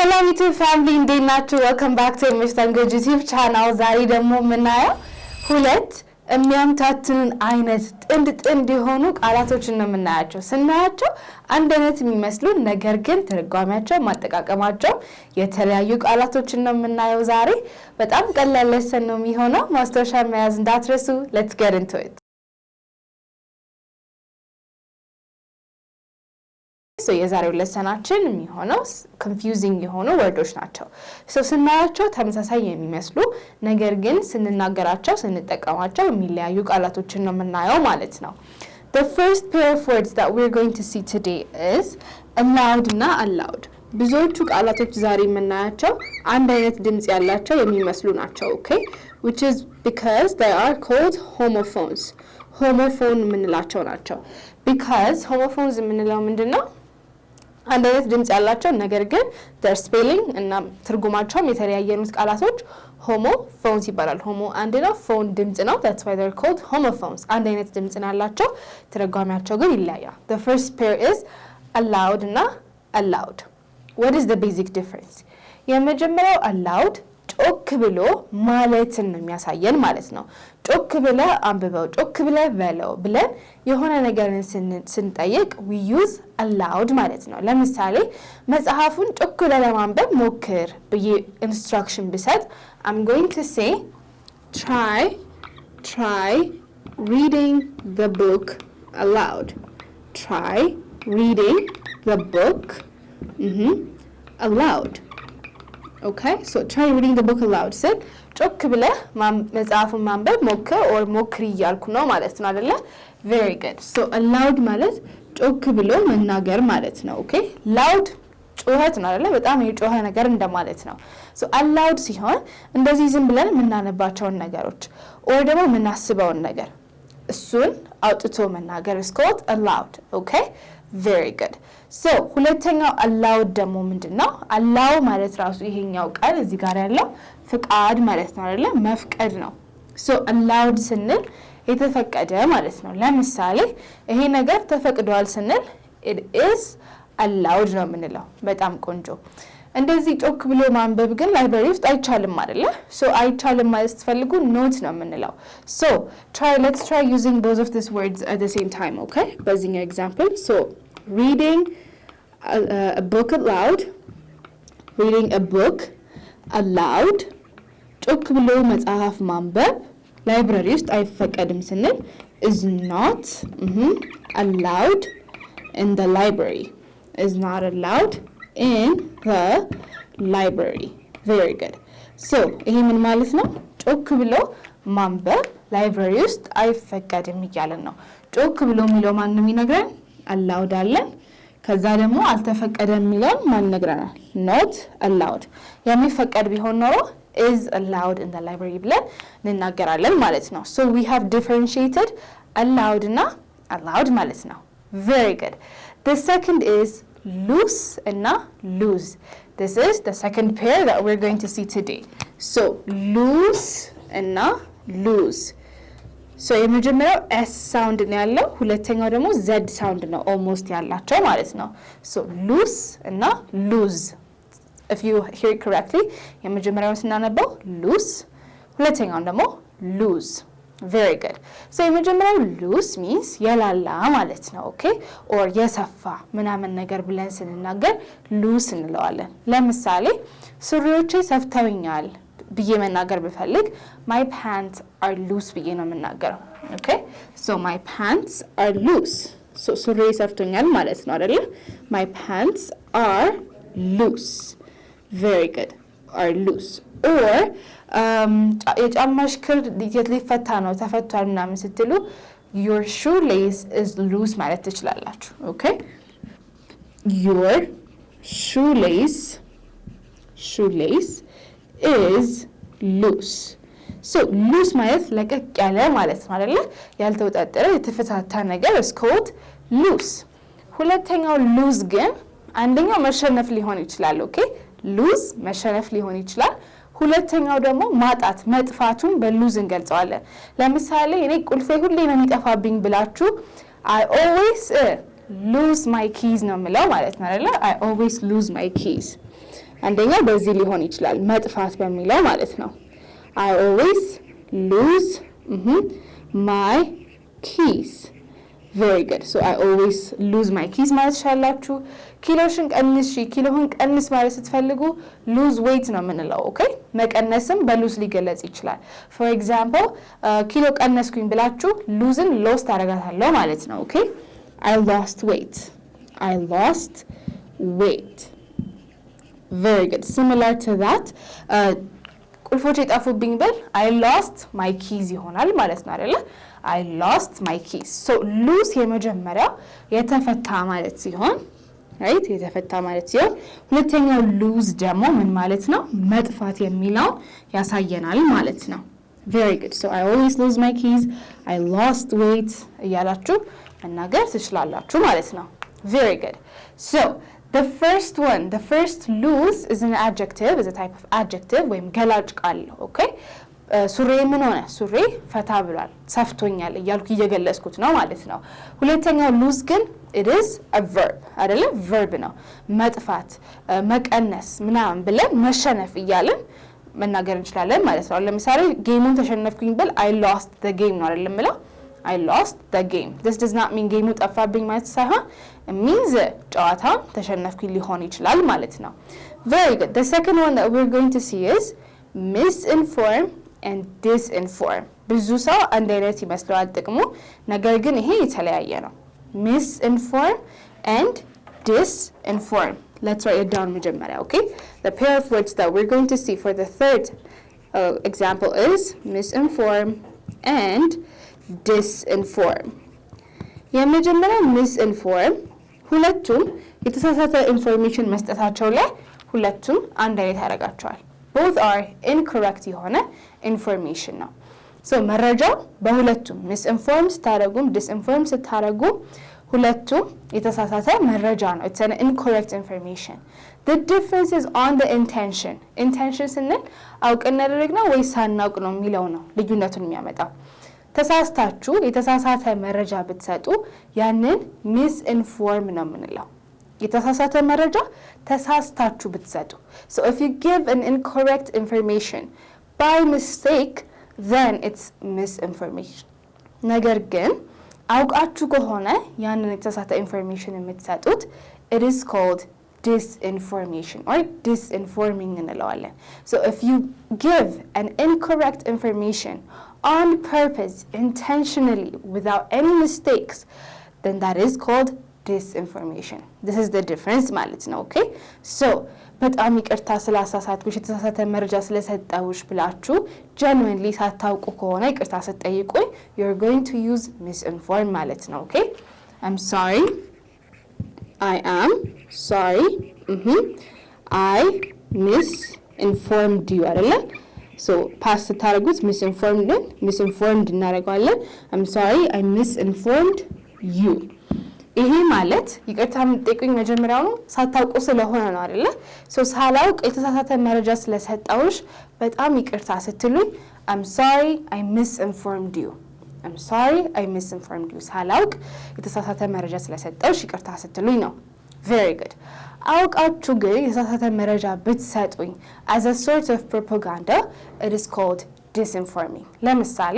ሰላም ዩቲዩብ ፋሚሊ እንዴት ናችሁ? welcome back to Mr. ዩቲዩብ ቻናል። ዛሬ ደግሞ የምናየው ሁለት የሚያምታቱን አይነት ጥንድ የሆኑ ቃላቶችን ነው የምናያቸው። ስናያቸው አንድ አይነት የሚመስሉ ነገር ግን ትርጓሜያቸው ማጠቃቀማቸው የተለያዩ ቃላቶችን ነው የምናየው። ዛሬ በጣም ቀላል ለሰን ነው የሚሆነው። ማስታወሻ መያዝ እንዳትረሱ። let's get into it. So የዛሬው ለሰናችን የሚሆነው confusing የሆኑ ወርዶች ናቸው። ስናያቸው ተመሳሳይ የሚመስሉ ነገር ግን ስንናገራቸው ስንጠቀማቸው የሚለያዩ ቃላቶችን ነው የምናየው ማለት ነው። The first pair of words that we're going to see today is allowed እና allowed. ብዙዎቹ ቃላቶች ዛሬ የምናያቸው አንድ አይነት ድምጽ ያላቸው የሚመስሉ ናቸው. Okay? Which is because they are called homophones. Homophone የምንላቸው ናቸው. Because homophones የምንለው ምንድነው? አንድ አይነት ድምጽ ያላቸው ነገር ግን their spelling እና ትርጉማቸውም የተለያየኑት ቃላቶች homophones ይባላል። homo አንድ ነው፣ phone ድምጽ ነው። that's why they're called homophones. አንድ አይነት ድምጽ ያላቸው ትርጓሜያቸው ግን ይለያያል። The first pair is allowed እና allowed. What is the basic difference? የመጀመሪያው allowed ጮክ ብሎ ማለትን ነው የሚያሳየን ማለት ነው። ጮክ ብለ አንብበው፣ ጮክ ብለ በለው ብለን የሆነ ነገርን ስንጠይቅ we use allowed ማለት ነው። ለምሳሌ መጽሐፉን ጮክ ብለ ለማንበብ ሞክር ብዬ ኢንስትራክሽን ብሰጥ I'm going to say try reading the book aloud. Try reading the book aloud. Okay, so try reading the book aloud. So ጮክ ብለ መጽሐፉን ማንበብ ሞክር or ሞክሪ እያልኩ ነው ማለት ነው አይደለ? Very good. So aloud ማለት ጮክ ብሎ መናገር ማለት ነው። Okay? Loud ጮኸት ነው አይደለ? በጣም የጮኸ ነገር እንደማለት ነው። So aloud ሲሆን እንደዚህ ዝም ብለን የምናነባቸውን ነገሮች or ደግሞ የምናስበውን ነገር እሱን አውጥቶ መናገር is called aloud. Okay? Very good. So ሁለተኛው allowed ደግሞ ምንድነው? allow ማለት ራሱ ይሄኛው ቃል እዚህ ጋር ያለው ፍቃድ ማለት ነው አይደለ? መፍቀድ ነው። So allowed ስንል የተፈቀደ ማለት ነው። ለምሳሌ ይሄ ነገር ተፈቅዷል ስንል it is allowed ነው የምንለው። በጣም ቆንጆ። እንደዚህ ጮክ ብሎ ማንበብ ግን ላይብረሪ ውስጥ አይቻልም አይደለ? So አይቻልም ማለት ስትፈልጉ not ነው የምንለው። So let's try using both of these words at the same time, okay? በዚህኛው example. So reading a book aloud. Reading a book aloud. ጮክ ብሎ መጽሐፍ ማንበብ ላይብረሪ ውስጥ አይፈቀድም ስንል is not allowed in the library. Is not allowed in the library. Very good. So ይሄ ምን ማለት ነው? ጮክ ብሎ ማንበብ ላይብረሪ ውስጥ አይፈቀድም እያለን ነው። ጮክ ብሎ የሚለው ማን ነው የሚነግረን? allowed አለን። ከዛ ደግሞ አልተፈቀደም የሚለው ማን ይነግረናል? not allowed። የሚፈቀድ ቢሆን ኖሮ is allowed in the library ብለን እንናገራለን ማለት ነው። So we have differentiated allowed እና allowed ማለት ነው። Very good. The second is loose እና lose. This is the second pair that we're going to see today. So loose እና lose. So የመጀመሪያው s sound ነው ያለው፣ ሁለተኛው ደግሞ z sound ነው almost ያላቸው ማለት ነው። So loose እና lose. If you hear it correctly, የመጀመሪያውን ስናነበው loose፣ ሁለተኛውን ደግሞ lose. Very good. So የመጀመሪያው loose means የላላ ማለት ነው። Okay? Or የሰፋ ምናምን ነገር ብለን ስንናገር loose እንለዋለን። ለምሳሌ ሱሪዎቼ ሰፍተውኛል ብዬ መናገር ብፈልግ my pants are loose ብዬ ነው የምናገረው። Okay? So my pants are loose. So ሱሪዬ ሰፍቶኛል ማለት ነው አይደለ? My pants are loose. Very good. Are loose. Or የጫማሽ ክር ሊፈታ ነው ተፈቷል ምናምን ስትሉ your shoelace is loose ማለት ትችላላችሁ። Okay? Your shoelace is loose. So loose ማለት ለቀቅ ያለ ማለት ነው አይደለ? ያልተወጣጠረ የተፈታታ ነገር is called loose. ሁለተኛው lose ግን አንደኛው መሸነፍ ሊሆን ይችላል። Okay? lose መሸነፍ ሊሆን ይችላል። ሁለተኛው ደግሞ ማጣት መጥፋቱን በሉዝ እንገልጸዋለን። ለምሳሌ እኔ ቁልፌ ሁሌ ነው የሚጠፋብኝ ብላችሁ I always lose my keys ነው የምለው ማለት ነው አይደለ? I always lose my keys. አንደኛው በዚህ ሊሆን ይችላል መጥፋት በሚለው ማለት ነው። I always lose my keys. Very good. So I always lose my keys ማለት ይችላልላችሁ። ኪሎሽን ቀንሽ ኪሎህን ቀንስ ማለት ስትፈልጉ lose weight ነው የምንለው። ኦኬ መቀነስም በሉዝ ሊገለጽ ይችላል። for example ኪሎ ቀነስኩኝ ብላችሁ lose-ን lost አደርጋታለሁ ማለት ነው። ኦኬ I lost weight. I lost weight. Very good. Similar to that, ቁልፎች የጠፉብኝ ብል I lost my keys ይሆናል ማለት ነው አይደለ? I lost my keys. So lose የመጀመሪያው የተፈታ ማለት ሲሆን right የተፈታ ማለት ሲሆን ሁለተኛው lose ደግሞ ምን ማለት ነው? መጥፋት የሚለው ያሳየናል ማለት ነው። Very good. So I always lose my keys. I lost weight እያላችሁ መናገር ትችላላችሁ ማለት ነው። Very good. So the first one, the first lose is an adjective, is a type of adjective ወይም ገላጭ ቃል ነው። ኦኬ ሱሬ ምን ሆነ? ሱሬ ፈታ ብሏል፣ ሰፍቶኛል እያልኩ እየገለጽኩት ነው ማለት ነው። ሁለተኛው lose ግን it is a verb አይደለ? verb ነው። መጥፋት፣ መቀነስ ምናምን ብለን መሸነፍ እያለን መናገር እንችላለን ማለት ነው። ለምሳሌ ጌሙን ተሸነፍኩኝ ብል I lost the game ነው አይደለም ብለው I lost the game. This does not mean ጌሙ ጠፋብኝ ማለት ሳይሆን it means ጨዋታው ተሸነፍኩኝ ሊሆን ይችላል ማለት ነው። Very good. The second one that we're going to see is misinform and disinform. ብዙ ሰው አንድ አይነት ይመስለዋል ጥቅሙ፣ ነገር ግን ይሄ የተለያየ ነው። misinform and disinform. Let's write it down መጀመሪያ. Okay? The pair of words that we're going to see for the third example is misinform and disinform. የመጀመሪያው misinform ሁለቱም የተሳሳተ ኢንፎርሜሽን መስጠታቸው ላይ ሁለቱም አንድ አይነት ያደርጋቸዋል። both are incorrect የሆነ ኢንፎርሜሽን ነው። so መረጃው በሁለቱም misinform ስታደርጉም disinform ስታደርጉ ሁለቱም የተሳሳተ መረጃ ነው። it's an incorrect information. the difference is on the intention. intention ስንል አውቀን ያደረግነው ወይ ሳናውቅ ነው የሚለው ነው ልዩነቱን የሚያመጣው። ተሳስታችሁ የተሳሳተ መረጃ ብትሰጡ ያንን misinform ነው የምንለው። የተሳሳተ መረጃ ተሳስታችሁ ብትሰጡ so if you give an incorrect information by mistake then it's misinformation. ነገር ግን አውቃችሁ ከሆነ ያንን የተሳሳተ ኢንፎርሜሽን የምትሰጡት it is called disinformation or disinforming እንለዋለን። so if you give an incorrect information on purpose, intentionally, without any mistakes, then that is called disinformation. This is the difference ማለት ነው። okay? so በጣም ይቅርታ ስላሳሳትኩሽ የተሳሳተ መረጃ ስለሰጠሁሽ ብላችሁ genuinely ሳታውቁ ከሆነ ይቅርታ ስትጠይቁኝ you're going to use misinform ማለት ነው። okay? I'm sorry. I am sorry. I misinformed you አይደለ? so past ታረጉት misinformed እናደርጋለን። I'm sorry I misinformed you. ይሄ ማለት ይቅርታ የምትጠይቁኝ መጀመሪያው ሳታውቁ ስለሆነ ነው አይደለ? so ሳላውቅ የተሳሳተ መረጃ ስለሰጠሁሽ በጣም ይቅርታ ስትሉኝ I'm sorry I misinformed you. I'm sorry I misinformed you. ሳላውቅ የተሳሳተ መረጃ ስለሰጠሁሽ ይቅርታ ስትሉኝ ነው። very good. አውቃችሁ ግን የተሳሳተ መረጃ ብትሰጡኝ as a sort of propaganda it is called disinforming. ለምሳሌ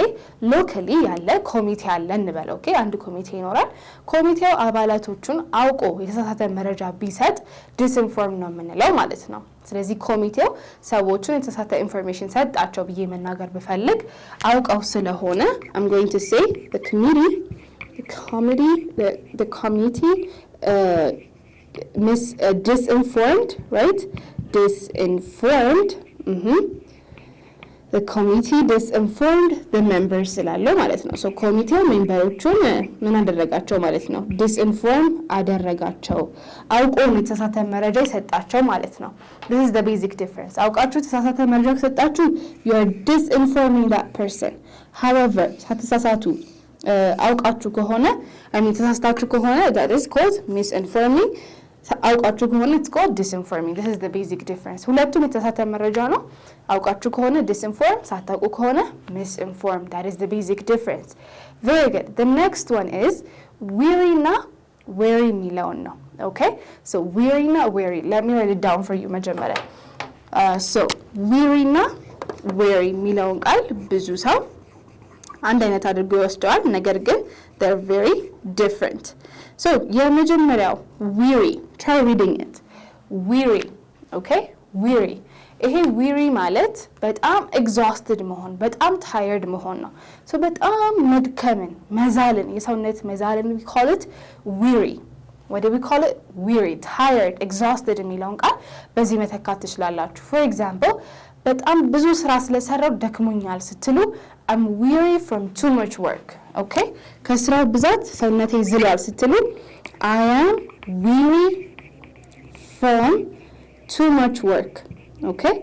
ሎካሊ ያለ ኮሚቴ አለ እንበል። ኦኬ አንድ ኮሚቴ ይኖራል። ኮሚቴው አባላቶቹን አውቆ የተሳሳተ መረጃ ቢሰጥ disinform ነው የምንለው ማለት ነው። ስለዚህ ኮሚቴው ሰዎቹን የተሳሳተ ኢንፎርሜሽን ሰጣቸው ብዬ መናገር ብፈልግ አውቀው ስለሆነ I'm going to say the committee disinformed, right? Disinformed. The committee disinformed the members ስላለው ማለት ነው። so ኮሚቴው ሜምበሮቹን ምን አደረጋቸው ማለት ነው? disinform አደረጋቸው። አውቆ የተሳሳተ መረጃ ይሰጣቸው ማለት ነው። this is the basic difference. አውቃችሁ የተሳሳተ መረጃ ከሰጣችሁ you are disinforming that person. however ሳትሳሳቱ አውቃችሁ ከሆነ ተሳስታችሁ ከሆነ that is called misinforming. አውቃችሁ ከሆነ it's called disinforming. This is the basic difference. ሁለቱም የተሳሳተ መረጃ ነው። አውቃችሁ ከሆነ disinform፣ ሳታውቁ ከሆነ misinform. That is the basic difference. Very good. The next one is weary እና weary የሚለውን ነው። Okay, so weary na weary. Let me write it down for you መጀመሪያ so weary na weary የሚለውን ቃል ብዙ ሰው አንድ አይነት አድርጎ ይወስደዋል ነገር ግን they're very different. So የመጀመሪያው weary, try reading it. weary, okay, weary. ይሄ weary ማለት በጣም exhausted መሆን በጣም tired መሆን ነው. so በጣም መድከምን መዛልን የሰውነት መዛልን we call it weary. What do we call it? weary, tired, exhausted የሚለውን ቃል በዚህ መተካት ትችላላችሁ. for example በጣም ብዙ ስራ ስለሰራው ደክሞኛል ስትሉ I'm weary from too much work. okay ከስራው ብዛት ሰውነቴ ዝሏል ስትሉ I am weary from too much work. okay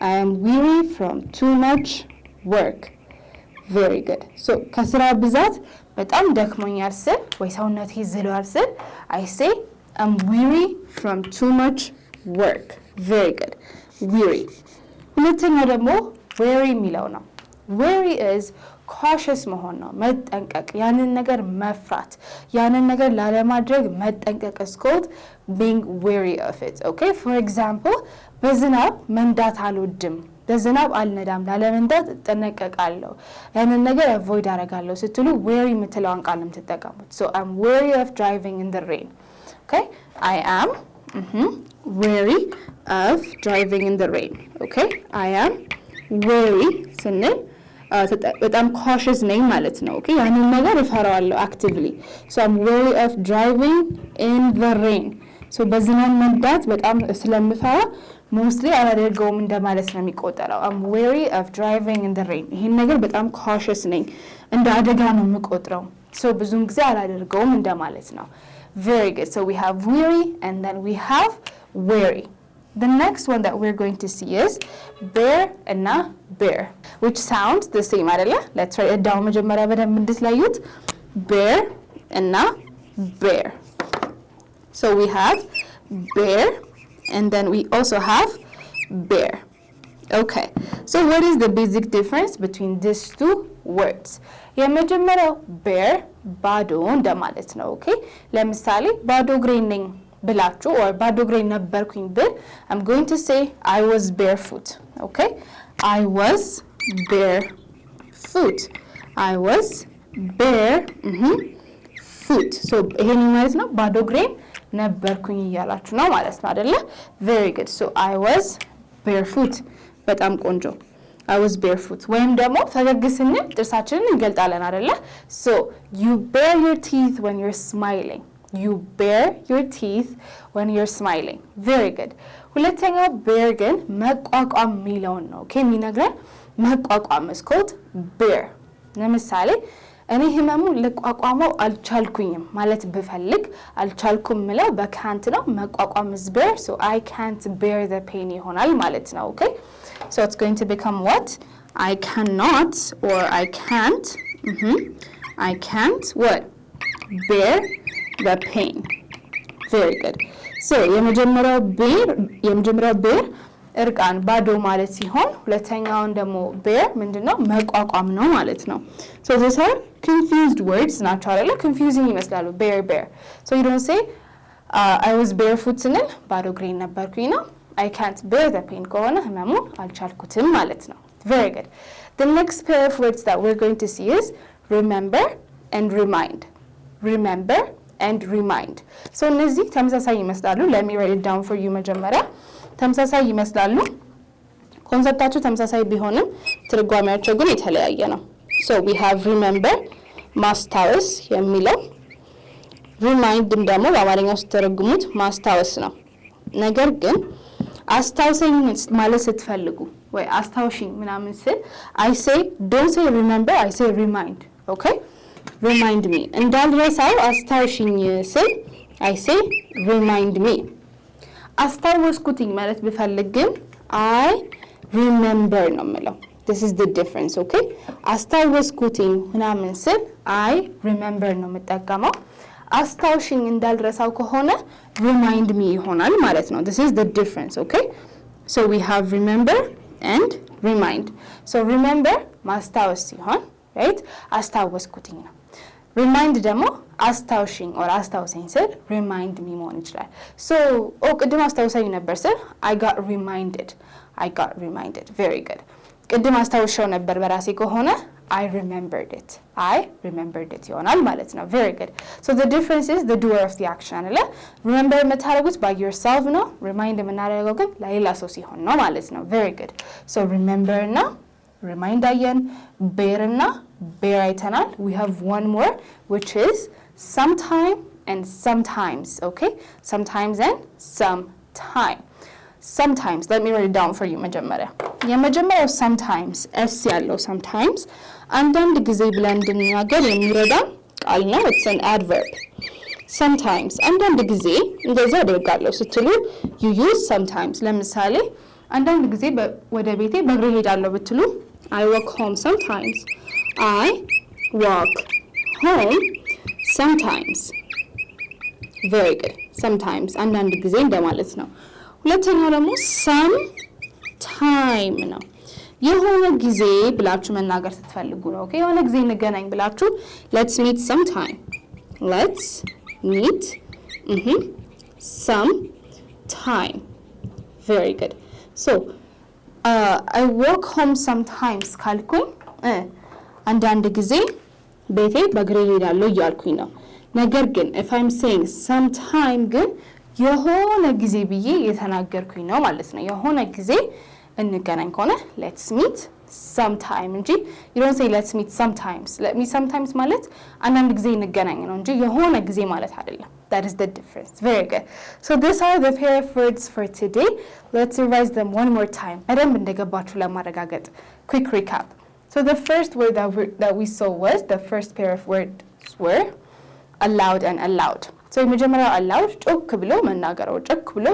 I am weary from too much work. very good. so ከስራው ብዛት በጣም ደክሞኛል ስል ወይ ሰውነቴ ዝሏል ስል I say I'm weary from too much work. very good. weary. ሁለተኛው ደግሞ weary የሚለው ነው. weary is cautious መሆን ነው መጠንቀቅ ያንን ነገር መፍራት ያንን ነገር ላለማድረግ መጠንቀቅ is called being weary of it. okay for example በዝናብ መንዳት አልወድም በዝናብ አልነዳም ላለመንዳት እጠነቀቃለሁ ያንን ነገር avoid አደርጋለሁ ስትሉ weary የምትለውን ቃል ነው የምትጠቀሙት. so I'm weary of driving in the rain. okay I am weary of driving in the rain. okay I am weary ስንል በጣም cautious ነኝ ማለት ነው. okay ያንን ነገር እፈራዋለሁ actively. so I'm weary of driving in the rain. so በዝናብ መንዳት በጣም ስለምፈራ mostly አላደርገውም እንደማለት ነው የሚቆጠረው. I'm weary of driving in the rain. ይሄን ነገር በጣም cautious ነኝ እንደ አደጋ ነው የምቆጥረው. so ብዙን ጊዜ አላደርገውም እንደማለት ነው. very good. so we have weary and then we have weary. The next one that we're going to see is bear and bear, which sounds the same አይደለ? let's write it down መጀመሪያ በደንብ እንድትለዩት. bear and bear. so we have bear and then we also have bear. okay so what is the basic difference between these two words? የመጀመሪያው bear ባዶ እንደማለት ነው. okay ለምሳሌ ባዶ እግሬን ነኝ ብላችሁ or ባዶ እግሬን ነበርኩኝ ብል I'm going to say I was barefoot. okay I was barefoot. I was barefoot. so ይሄን ማለት ነው ባዶ እግሬን ነበርኩኝ እያላችሁ ነው ማለት ነው አይደለ? very good. so I was barefoot. በጣም ቆንጆ. I was barefoot. ወይም ደግሞ ፈገግ ስንል ጥርሳችንን እንገልጣለን አይደለ? so you bare your teeth when you're smiling. you bare your teeth when you're smiling. very good. ሁለተኛው bear ግን መቋቋም የሚለውን ነው. okay የሚነግረን መቋቋም is called bear. ለምሳሌ እኔ ህመሙን ልቋቋመው አልቻልኩኝም ማለት ብፈልግ አልቻልኩም ምለው በካንት ነው መቋቋም is bear. so I can't bear the pain ይሆናል ማለት ነው. okay so it's going to become what? I cannot or I can't I can't what? bear the pain. very good. so የመጀመሪያው bear እርቃን ባዶ ማለት ሲሆን ሁለተኛውን ደግሞ bear ምንድነው መቋቋም ነው ማለት ነው. so these are confused words ናቸው አይደለ? confusing ይመስላሉ bear. so you don't say I was barefoot ስንል ባዶ እግሬን ነበርኩኝ ነው. I can't bear the pain ከሆነ ህመሙን አልቻልኩትም ማለት ነው. very good. the next pair of words that we're going to see is remember and remind. remember and remind. so እነዚህ ተመሳሳይ ይመስላሉ. let me write it down for you መጀመሪያ ተመሳሳይ ይመስላሉ ኮንሰፕታቸው ተመሳሳይ ቢሆንም ትርጓሜያቸው ግን የተለያየ ነው. so we have remember ማስታወስ የሚለው remind ደግሞ በአማርኛው ስትተረጉሙት ማስታወስ ነው. ነገር ግን አስታውሰኝ ማለት ስትፈልጉ ወይ አስታውሽኝ ምናምን ስል I say don't say remember I say remind. okay remind me እንዳልረሳው አስታውሽኝ ስል I say remind me. አስታወስኩትኝ ማለት ብፈልግ ግን I remember ነው የምለው. this is the difference. okay አስታወስኩትኝ ምናምን ስል I remember ነው የምጠቀመው. አስታውሽኝ እንዳልረሳው ከሆነ remind me ይሆናል ማለት ነው. this is the difference. okay so we have remember and remind. so remember ማስታወስ ሲሆን right አስታወስኩትኝ ነው. remind ደግሞ አስታውሽኝ or አስታውሰኝ ስል remind me መሆን ይችላል so ቅድም አስታውሰኝ ነበር ስል I got reminded very good ቅድም አስታውሻው ነበር በራሴ ከሆነ I remembered it ይሆናል ማለት ነው very good so the difference is the doer of the action አይደለ remember የምታደርጉት by yourself ነው remind የምናደርገው ግን ለሌላ ሰው ሲሆን ነው ማለት ነው very good so remember እና remind አየን bear እና bear አይተናል we have one more which is sometime and sometimes okay sometimes and sometimes let me write it down for you የመጀመሪያው sometimes s ያለው sometimes አንዳንድ ጊዜ ብለን እንድናገር የሚረዳ ቃል ነው it's an adverb sometimes አንዳንድ ጊዜ እንደዛ አደርጋለሁ ስትሉ you use sometimes ለምሳሌ አንዳንድ ጊዜ ወደ ቤቴ በእግሬ ሄዳለሁ ብትሉ I walk home sometimes I walk home sometimes very good sometimes አንዳንድ ጊዜ እንደማለት ነው ሁለተኛው ደግሞ some time ነው የሆነ ጊዜ ብላችሁ መናገር ስትፈልጉ ነው ኦኬ የሆነ ጊዜ እንገናኝ ብላችሁ let's meet sometime let's meet some time very good so I walk home sometimes ካልኩኝ አንዳንድ ጊዜ ቤቴ በእግሬ ሄዳለሁ እያልኩኝ ነው ነገር ግን if I'm saying sometime ግን የሆነ ጊዜ ብዬ የተናገርኩኝ ነው ማለት ነው የሆነ ጊዜ እንገናኝ ከሆነ let's meet sometime እንጂ you don't say let's meet sometimes let me sometimes ማለት አንዳንድ ጊዜ እንገናኝ ነው እንጂ የሆነ ጊዜ ማለት አይደለም that is the difference very good so these are the pair of words for today let's revise them one more time በደንብ እንደገባችሁ ለማረጋገጥ quick recap so the first word that we saw was the first pair of words were allowed and allowed so የመጀመሪያው allowed ጮክ ብሎ መናገር or ጮክ ብሎ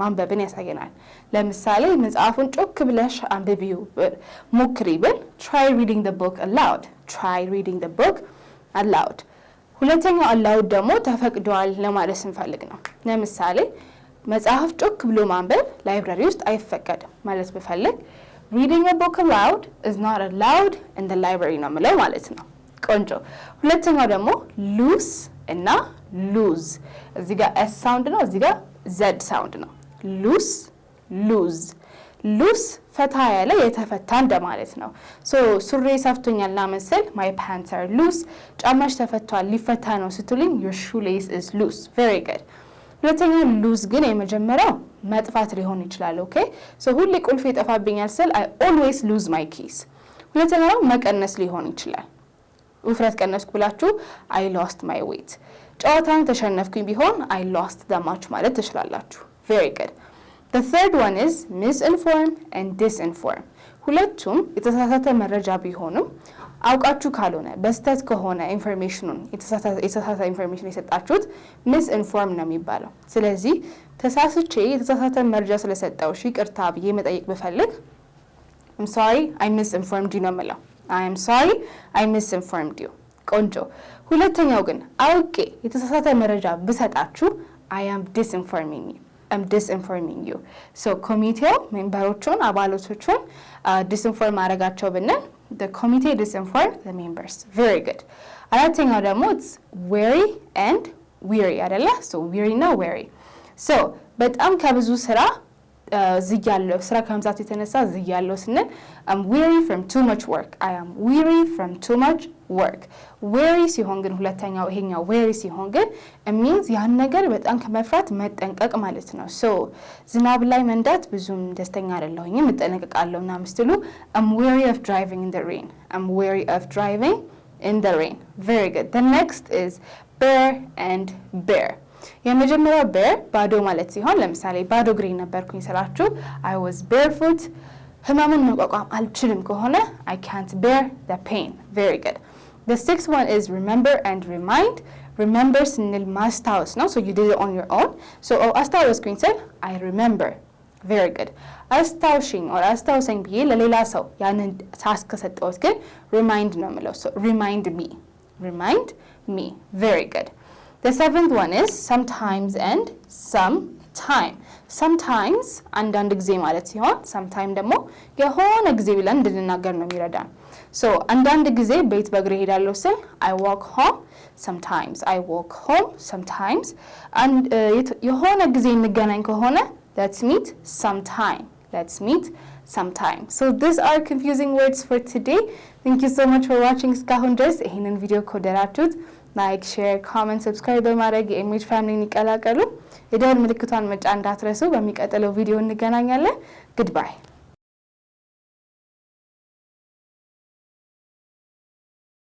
ማንበብን ያሳየናል ለምሳሌ መጽሐፉን ጮክ ብለሽ አንብቢው ሞክሪ ብል try reading the book aloud ሁለተኛው allowed ደግሞ ተፈቅዷል ለማለት ስንፈልግ ነው ለምሳሌ መጽሐፍ ጮክ ብሎ ማንበብ ላይብራሪ ውስጥ አይፈቀድም ማለት ብፈልግ reading a book aloud is not allowed in the library ነው ማለት ማለት ነው ቆንጆ ሁለተኛው ደግሞ loose እና lose እዚህ ጋር s sound ነው እዚህ ጋር z sound ነው loose ፈታ ያለ የተፈታ እንደማለት ነው so ሱሪ ሰፍቶኛልና መሰል my pants are loose ጫማሽ ተፈቷል ሊፈታ ነው ስትሉኝ your shoelace is loose very good ሁለተኛው lose ግን የመጀመሪያው መጥፋት ሊሆን ይችላል okay so ሁሌ ቁልፍ ይጠፋብኛል ስል I always lose my keys ሁለተኛው መቀነስ ሊሆን ይችላል ውፍረት ቀነስኩ ብላችሁ I lost my weight ጨዋታውን ተሸነፍኩኝ ቢሆን I lost the match ማለት ትችላላችሁ very good the third one is misinform and disinform ሁለቱም የተሳሳተ መረጃ ቢሆንም አውቃችሁ ካልሆነ በስተት ከሆነ ኢንፎርሜሽኑን የተሳሳተ ኢንፎርሜሽን የሰጣችሁት misinform ነው የሚባለው ስለዚህ ተሳስቼ የተሳሳተ መረጃ ስለሰጣውሽ ይቅርታ ብዬ መጠየቅ በፈልግ I'm sorry I misinformed you ነው የምለው I am sorry I misinformed you ቆንጆ ሁለተኛው ግን አውቄ የተሳሳተ መረጃ ብሰጣችሁ I am disinforming you so ኮሚቴው ሜምበሮቹን አባላቶቹን disinform ማድረጋቸው ብንል the committee disinformed the members very good አራተኛው ደግሞ it's wary and weary አይደለ so weary እና wary so በጣም ከብዙ ስራ ዝያለው ስራ ከመምዛት የተነሳ ዝያለው ስንል I'm weary from too much work I am weary from too much work weary ሲሆን ግን ሁለተኛው ይሄኛው weary ሲሆን ግን it means ያን ነገር በጣም ከመፍራት መጠንቀቅ ማለት ነው so ዝናብ ላይ መንዳት ብዙም ደስተኛ አይደለሁኝም እጠነቀቃለሁና ምስትሉ I'm weary of driving in the rain very good the next is bear and bear የመጀመሪያው bear ባዶ ማለት ሲሆን ለምሳሌ ባዶ እግሬ ነበርኩኝ ስላችሁ I was barefoot ህመሙን መቋቋም አልችልም ከሆነ I can't bear the pain very good the sixth one is remember and remind remember ስንል ማስታወስ ነው so you did it on your own so አስታወስኩኝ ስል I remember very good አስታውሽኝ or አስታውሰኝ ብዬ ለሌላ ሰው ያንን ታስክ ከሰጠሁት ግን remind ነው የምለው so remind me very good The seventh one is sometimes and time. Sometimes አንዳንድ ጊዜ ማለት ሲሆን sometime ደግሞ የሆነ ጊዜ ብለን እንድንናገር ነው የሚረዳን። So አንዳንድ ጊዜ ቤት በእግሬ ሄዳለሁ ስል I walk home sometimes. I walk home sometimes. and የሆነ ጊዜ እንገናኝ ከሆነ let's meet sometime. Let's meet sometime. So these are confusing words for today. Thank you so much for watching እስካሁን ድረስ ይሄንን ቪዲዮ ከወደዳችሁት like, share, comment, subscribe በማድረግ የኢሜጅ ፋሚሊን ይቀላቀሉ። የደወል ምልክቷን መጫን እንዳትረሱ። በሚቀጥለው ቪዲዮ እንገናኛለን። Goodbye.